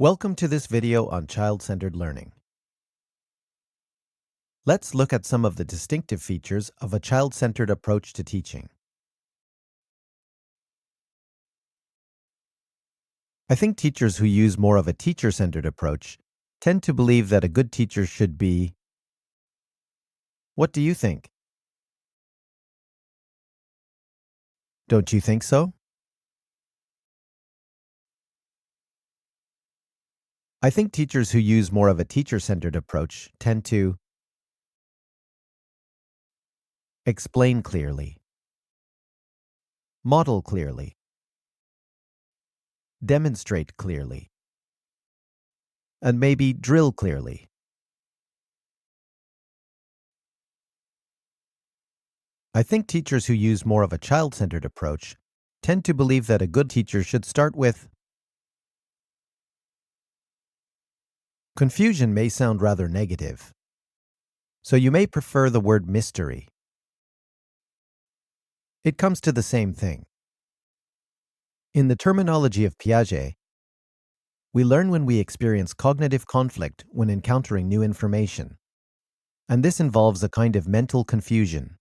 Welcome to this video on child-centered learning. Let's look at some of the distinctive features of a child-centered approach to teaching. I think teachers who use more of a teacher-centered approach tend to believe that a good teacher should be... What do you think? Don't you think so? I think teachers who use more of a teacher-centered approach tend to explain clearly, model clearly, demonstrate clearly, and maybe drill clearly. I think teachers who use more of a child-centered approach tend to believe that a good teacher should start with... Confusion may sound rather negative, so you may prefer the word mystery. It comes to the same thing. In the terminology of Piaget, we learn when we experience cognitive conflict when encountering new information, and this involves a kind of mental confusion.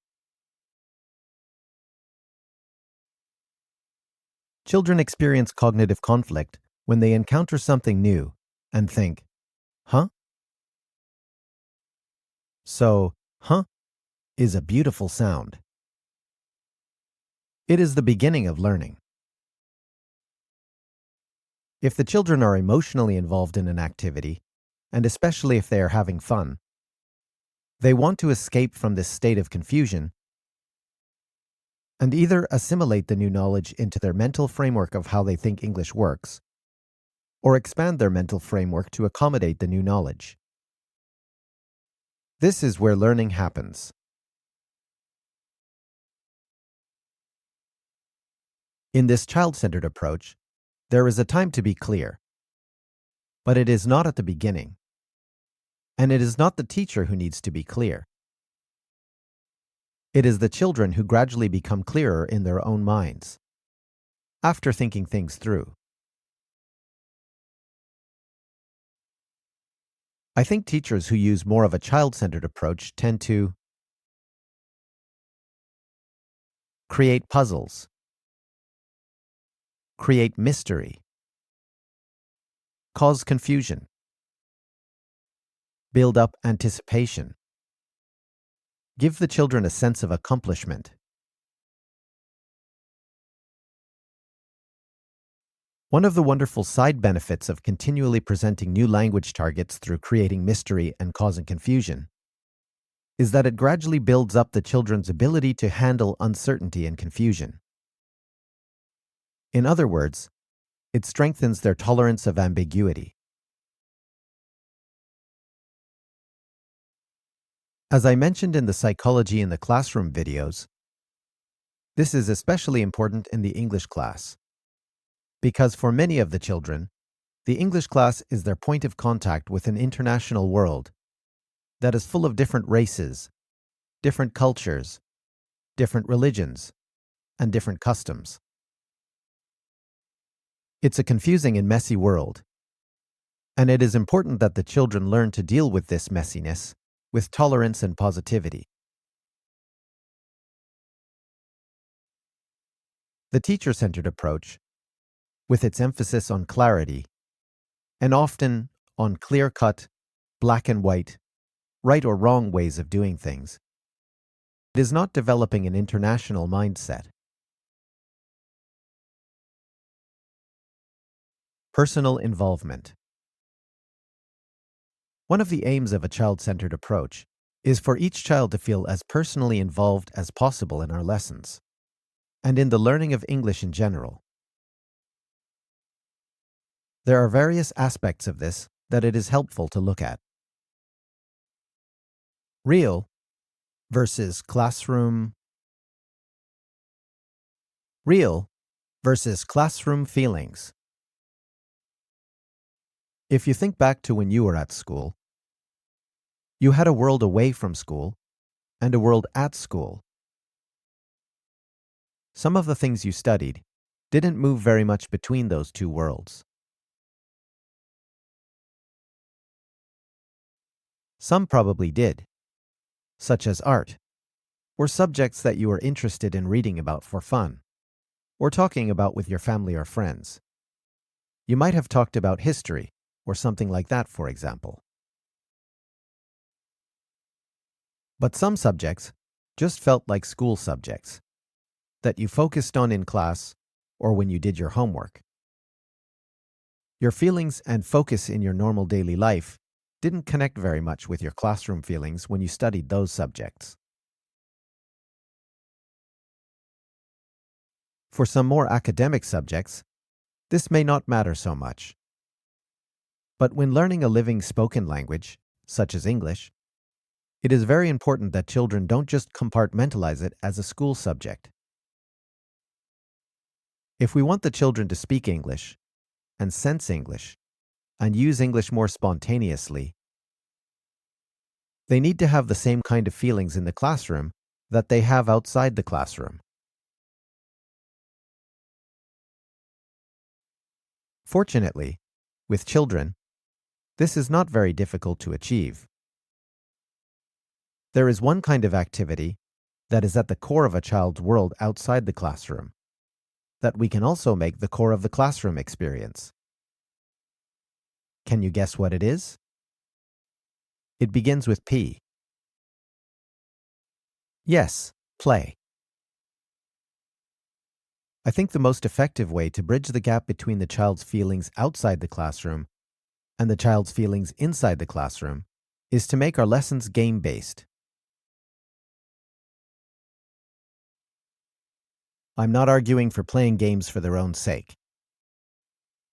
Children experience cognitive conflict when they encounter something new and think, huh? So, huh is a beautiful sound. It is the beginning of learning. If the children are emotionally involved in an activity, and especially if they are having fun, they want to escape from this state of confusion and either assimilate the new knowledge into their mental framework of how they think English works, or expand their mental framework to accommodate the new knowledge. This is where learning happens. In this child-centered approach, there is a time to be clear, but it is not at the beginning, and it is not the teacher who needs to be clear. It is the children who gradually become clearer in their own minds, after thinking things through. I think teachers who use more of a child-centered approach tend to create puzzles, create mystery, cause confusion, build up anticipation, give the children a sense of accomplishment. One of the wonderful side benefits of continually presenting new language targets through creating mystery and causing confusion is that it gradually builds up the children's ability to handle uncertainty and confusion. In other words, it strengthens their tolerance of ambiguity. As I mentioned in the Psychology in the Classroom videos, this is especially important in the English class, because for many of the children, the English class is their point of contact with an international world that is full of different races, different cultures, different religions, and different customs. It's a confusing and messy world, and it is important that the children learn to deal with this messiness with tolerance and positivity. The teacher-centered approach, with its emphasis on clarity, and often on clear-cut, black and white, right or wrong ways of doing things, it is not developing an international mindset. Personal involvement. One of the aims of a child-centered approach is for each child to feel as personally involved as possible in our lessons, and in the learning of English in general. There are various aspects of this that it is helpful to look at. Real versus classroom. Real versus classroom feelings. If you think back to when you were at school, you had a world away from school and a world at school. Some of the things you studied didn't move very much between those two worlds. Some probably did, such as art, or subjects that you are interested in reading about for fun, or talking about with your family or friends. You might have talked about history, or something like that, for example. But some subjects just felt like school subjects that you focused on in class or when you did your homework. Your feelings and focus in your normal daily life didn't connect very much with your classroom feelings when you studied those subjects. For some more academic subjects, this may not matter so much. But when learning a living spoken language, such as English, it is very important that children don't just compartmentalize it as a school subject. If we want the children to speak English, and sense English, and use English more spontaneously, they need to have the same kind of feelings in the classroom that they have outside the classroom. Fortunately, with children, this is not very difficult to achieve. There is one kind of activity that is at the core of a child's world outside the classroom, that we can also make the core of the classroom experience. Can you guess what it is? It begins with P. Yes, play. I think the most effective way to bridge the gap between the child's feelings outside the classroom and the child's feelings inside the classroom is to make our lessons game-based. I'm not arguing for playing games for their own sake.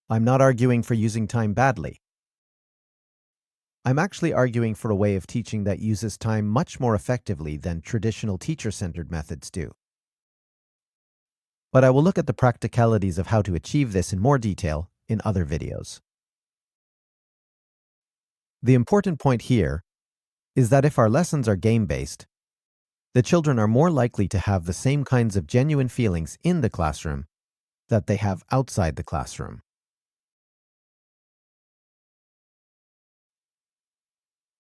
I'm not arguing for using time badly. I'm actually arguing for a way of teaching that uses time much more effectively than traditional teacher-centered methods do. But I will look at the practicalities of how to achieve this in more detail in other videos. The important point here is that if our lessons are game-based, the children are more likely to have the same kinds of genuine feelings in the classroom that they have outside the classroom.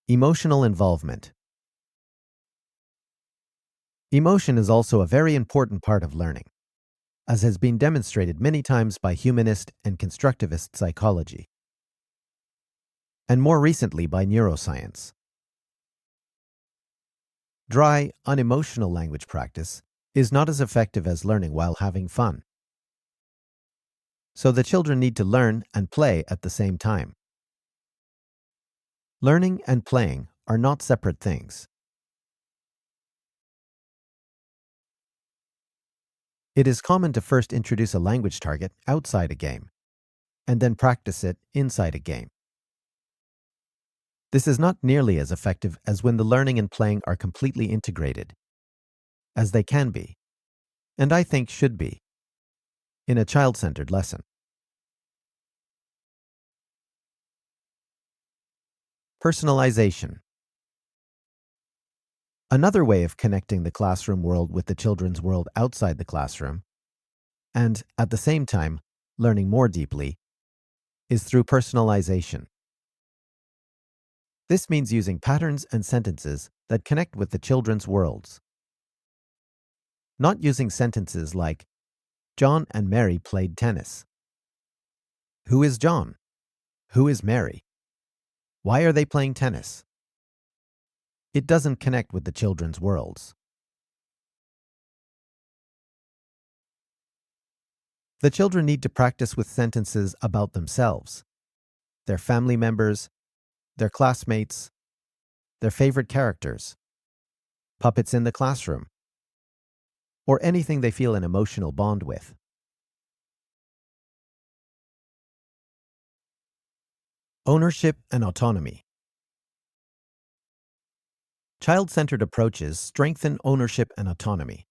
Emotional involvement. Emotion is also a very important part of learning, as has been demonstrated many times by humanist and constructivist psychology, and more recently by neuroscience. Dry, unemotional language practice is not as effective as learning while having fun. So the children need to learn and play at the same time. Learning and playing are not separate things. It is common to first introduce a language target outside a game, and then practice it inside a game. This is not nearly as effective as when the learning and playing are completely integrated, as they can be, and I think should be, in a child-centered lesson. Personalization. Another way of connecting the classroom world with the children's world outside the classroom, and at the same time learning more deeply, is through personalization. This means using patterns and sentences that connect with the children's worlds. Not using sentences like, John and Mary played tennis. Who is John? Who is Mary? Why are they playing tennis? It doesn't connect with the children's worlds. The children need to practice with sentences about themselves, their family members, their classmates, their favorite characters, puppets in the classroom, or anything they feel an emotional bond with. Ownership and autonomy. Child-centered approaches strengthen ownership and autonomy.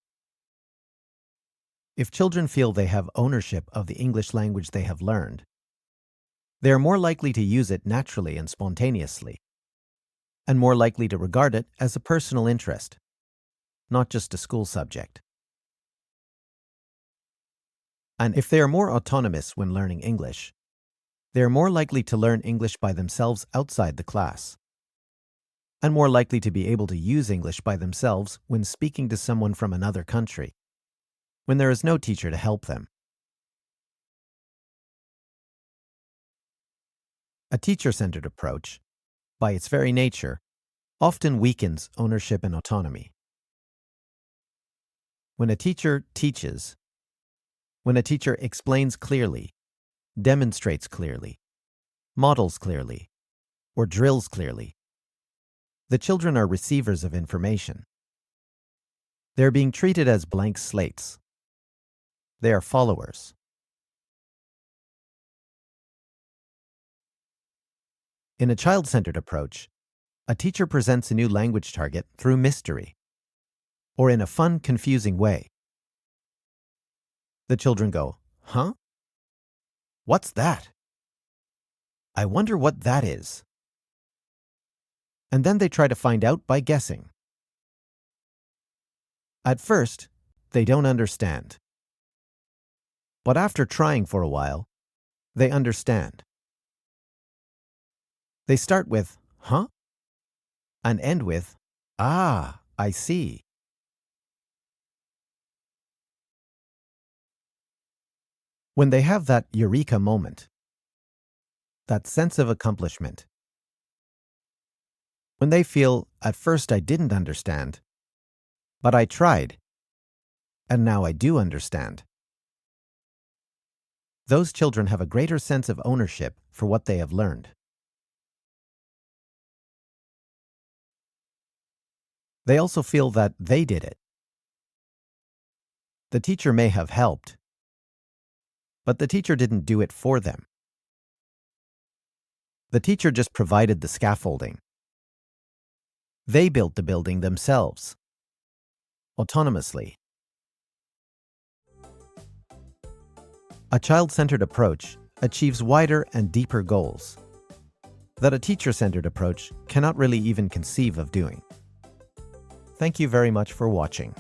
If children feel they have ownership of the English language they have learned, they are more likely to use it naturally and spontaneously, and more likely to regard it as a personal interest, not just a school subject. And if they are more autonomous when learning English, they are more likely to learn English by themselves outside the class. and more likely to be able to use English by themselves when speaking to someone from another country, when there is no teacher to help them. A teacher-centered approach, by its very nature, often weakens ownership and autonomy. When a teacher teaches, when a teacher explains clearly, demonstrates clearly, models clearly, or drills clearly, the children are receivers of information. They are being treated as blank slates. They are followers. In a child-centered approach, a teacher presents a new language target through mystery, or in a fun, confusing way. The children go, "Huh? What's that? I wonder what that is." And then they try to find out by guessing. At first, they don't understand. But after trying for a while, they understand. They start with, "Huh?" and end with, "Ah, I see." When they have that eureka moment, that sense of accomplishment, when they feel, "At first I didn't understand, but I tried, and now I do understand," those children have a greater sense of ownership for what they have learned. They also feel that they did it. The teacher may have helped, but the teacher didn't do it for them. The teacher just provided the scaffolding. They built the building themselves, autonomously. A child-centered approach achieves wider and deeper goals that a teacher-centered approach cannot really even conceive of doing. Thank you very much for watching.